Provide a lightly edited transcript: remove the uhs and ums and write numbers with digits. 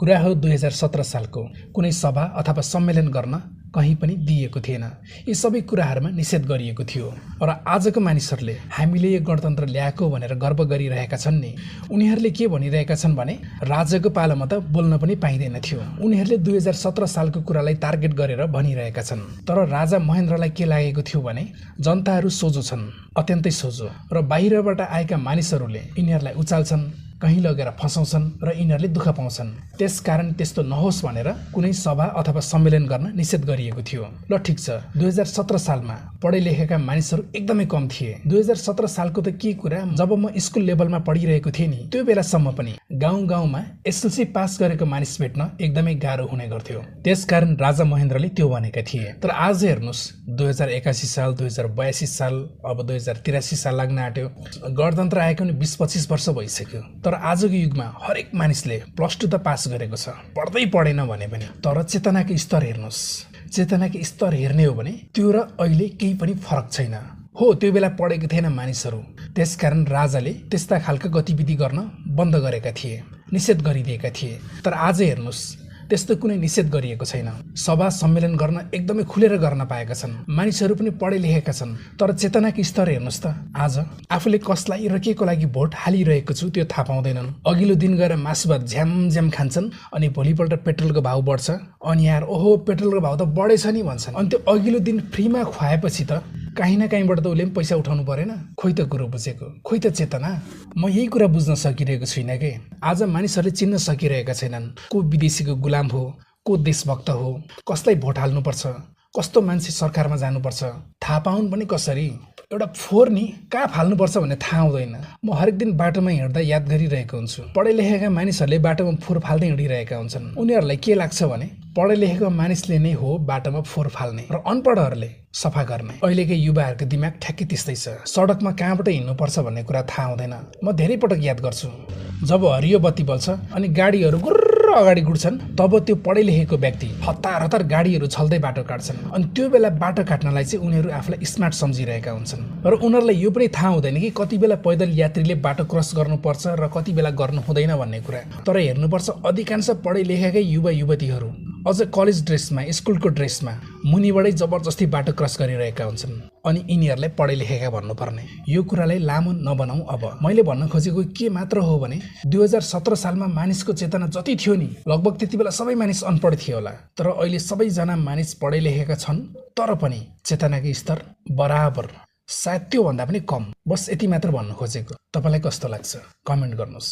कुरा हो 2017 सालको। कुनै सभा अथवा सम्मेलन गर्न कहीँ पनि दिइएको थिएन। यी सबै कुराहरूमा निषेध गरिएको थियो। र आजको मानिसहरूले हामीले यो गणतन्त्र ल्याएको भनेर गर्व गरिरहेका छन् नि। उनीहरूले के भनिरहेका छन् भने राजाको पालोमा त बोल्न पनि पाइँदैन थियो। उनीहरूले 2017 सालको कुरालाई टार्गेट गरेर भनिरहेका छन्। तर राजा महेन्द्रलाई के लागेको थियो भने जनताहरू सोझो छन्, अत्यन्तै सोझो, र बाहिरबाट आएका मानिसहरूले यिनीहरूलाई उचाल्छन्, कहीँ लगेर फसाउँछन् र यिनीहरूले दुःख पाउँछन्। त्यसकारण त्यस्तो नहोस् भनेर कुनै सभा अथवा सम्मेलन गर्न निषेध गरिएको थियो। ल ठिक छ, 2017 सालमा पढे लेखेका मानिसहरू एकदमै कम थिए। 2017 सालको त के कुरा, जब म स्कुल लेभलमा पढिरहेको थिएँ नि, त्यो बेलासम्म पनि गाउँ-गाउँमा एसएलसी पास गरेको मानिस भेट्न एकदमै गाह्रो हुने गर्थ्यो। त्यसकारण राजा महेन्द्रले त्यो भनेका थिए। तर आज हेर्नुहोस्, 2081 साल, 2082 साल, अब 2083 साल लाग्न आँट्यो। गणतन्त्र आएको नि 20-25 वर्ष भइसक्यो। तर आजको युगमा हरेक मानिसले +2 त पास गरेको छ, पढ्दै पढेन भने पनि। तर चेतनाको स्तर हेर्नुहोस्, चेतनाको स्तर हेर्ने हो भने त्यो र अहिले केही पनि फरक छैन। हो, त्यो बेला पढेको थिएन मानिसहरू, त्यसकारण राजाले त्यस्ता खालका गतिविधि गर्न बन्द गरेका थिए, निषेध गरिदिएका थिए। तर आज हेर्नुहोस्, त्यस्तो कुनै निषेध गरिएको छैन। सभा सम्मेलन गर्न एकदमै खुलेर गर्न पाएका छन्। मानिसहरू पनि पढे लेखेका छन्। तर चेतनाको स्तर हेर्नुहोस् त, आज आफूले कसलाई र के को लागि भोट हालिरहेको छु त्यो थाहा पाउँदैनन्। अघिल्लो दिन गएर मासु भात झ्याम खान्छन्, अनि भोलिपल्ट पेट्रोलको भाउ बढ्छ, अनि यार ओहो पेट्रोलको भाउ त बढेछ नि भन्छन्। अनि त्यो अघिल्लो दिन फ्रीमा खुवाएपछि त कहीँ न कहीँबाट त उसले पनि पैसा उठाउनु परेन। खोइ त कुरो बुझेको, खोइ त चेतना। म यही कुरा बुझ्न सकिरहेको छुइनँ के। आज मानिसहरूले चिन्न सकिरहेका छैनन् को विदेशीको गुलाम हो, को देशभक्त हो, कसलाई भोट हाल्नुपर्छ, कस्तो मान्छे सरकारमा जानुपर्छ थाहा पाउन् पनि कसरी। एउटा फोहोर नि कहाँ फाल्नुपर्छ भन्ने थाहा हुँदैन। म हरेक दिन बाटोमा हिँड्दा याद गरिरहेको हुन्छु, पढे लेखेका मानिसहरूले बाटोमा फोहोर फाल्दै हिँडिरहेका हुन्छन्। उनीहरूलाई के लाग्छ भने पढे लेखेको मानिसले नै हो बाटोमा फोहोर फाल्ने र अनपढहरूले सफा गर्ने। अहिलेकै युवाहरूको दिमाग ठ्याक्कै त्यस्तै छ। सडकमा कहाँबाट हिँड्नुपर्छ भन्ने कुरा थाहा हुँदैन। म धेरै पटक याद गर्छु, जब हरियो बत्ती बल्छ अनि गाडीहरू गुर्र अगाडि गुड्छन्, तब त्यो पढे लेखेको व्यक्ति हतार हतार गाडीहरू छल्दै बाटो काट्छन्। अनि त्यो बेला बाटो काट्नलाई चाहिँ उनीहरू आफूलाई स्मार्ट सम्झिरहेका हुन्छन्। र उनीहरूलाई यो पनि थाहा हुँदैन कि कति बेला पैदल यात्रीले बाटो क्रस गर्नुपर्छ र कति बेला गर्नु हुँदैन भन्ने कुरा। तर हेर्नुपर्छ, अधिकांश पढे लेखेकै युवा युवतीहरू अझ कलेज ड्रेसमा, स्कुलको ड्रेसमा मुनिबाटै जबरजस्ती बाटो क्रस गरिरहेका हुन्छन्। अनि यिनीहरूलाई पढे लेखेका भन्नुपर्ने। यो कुरालाई लामो नबनाऊ। अब मैले भन्न खोजेको के मात्र हो भने 2017 सालमा मानिसको चेतना जति थियो नि, लगभग त्यति बेला सबै मानिस अनपढ थियो होला। तर अहिले सबैजना मानिस पढे लेखेका छन्, तर पनि चेतनाको स्तर बराबर, सायद त्यो भन्दा पनि कम। बस यति मात्र भन्न खोजेको। तपाईँलाई कस्तो लाग्छ कमेन्ट गर्नुहोस्।